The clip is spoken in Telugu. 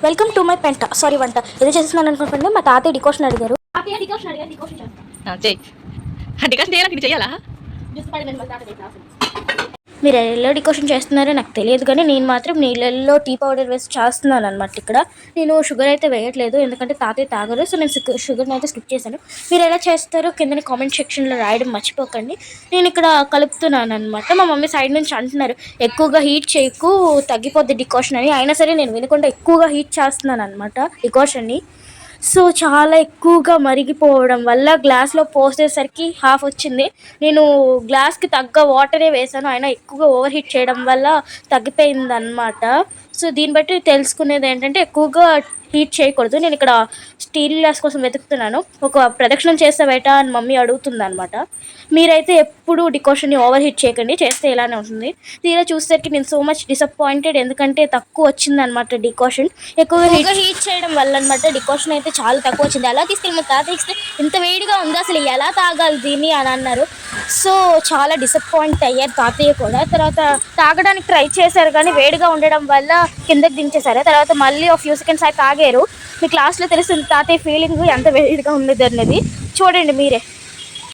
వెల్కమ్ టు మై పెంట సారీ వంట ఏదో చేస్తున్నాను అనుకుంటుండే మా తాతయ్య డికోషన్ అడిగారు. డికాషన్ చేయాలి చేయాలా మీరు ఎలా డికోషన్ చేస్తున్నారో నాకు తెలియదు, కానీ నేను మాత్రం నీళ్ళల్లో టీ పౌడర్ వేసి చేస్తున్నాను అనమాట. ఇక్కడ నేను షుగర్ అయితే వేయట్లేదు, ఎందుకంటే తాతయ్య తాగరు. సో నేను షుగర్ని అయితే స్కిప్ చేశాను. మీరు ఎలా చేస్తారో కింద కామెంట్ సెక్షన్లో రాయడం మర్చిపోకండి. నేను ఇక్కడ కలుపుతున్నాను అనమాట. మా మమ్మీ సైడ్ నుంచి అంటున్నారు ఎక్కువగా హీట్ చేయకు, తగ్గిపోద్ది డికోషన్ అని. అయినా సరే నేను వినకుండా ఎక్కువగా హీట్ చేస్తున్నాను అనమాట డికోషన్ని. సో చాలా ఎక్కువగా మరిగిపోవడం వల్ల గ్లాస్లో పోసేసరికి హాఫ్ వచ్చింది. నేను గ్లాస్కి తగ్గ వాటరే వేసాను, అయినా ఎక్కువగా ఓవర్ హీట్ చేయడం వల్ల తగ్గిపోయింది అనమాట. సో దీన్ని బట్టి తెలుసుకునేది ఏంటంటే ఎక్కువగా హీట్ చేయకూడదు. నేను ఇక్కడ స్టీల్ గ్లాస్ కోసం వెతుకుతున్నాను. ఒక ప్రదక్షిణం చేస్తే బయట అని మమ్మీ అడుగుతుంది అనమాట. మీరైతే ఎప్పుడు డికోషన్ని ఓవర్ హీట్ చేయకండి, చేస్తే ఇలానే ఉంటుంది. తీరా చూసేసరికి నేను సో మచ్ డిసప్పాయింటెడ్, ఎందుకంటే తక్కువ వచ్చింది అనమాట డికోషన్. ఎక్కువగా హీట్ చేయడం వల్ల అనమాట డికోషన్ అయితే చాలా తక్కువ వచ్చింది. అలా తీసుకెళ్ళి మా తాత ఇస్తే ఇంత వేడిగా ఉంది, అసలు ఎలా తాగాలి దీన్ని అని అన్నారు. సో చాలా డిసప్పాయింట్ అయ్యారు తాతయ్య కూడా. తర్వాత తాగడానికి ట్రై చేశారు, కానీ వేడిగా ఉండడం వల్ల కిందకి దించేశారు. తర్వాత మళ్ళీ ఒక ఫ్యూ సెకండ్స్ అయితే తాగారు. మీ క్లాస్లో తెలుస్తుంది తాతయ్య ఫీలింగ్ ఎంత వేడిగా ఉండేది అనేది. చూడండి మీరే.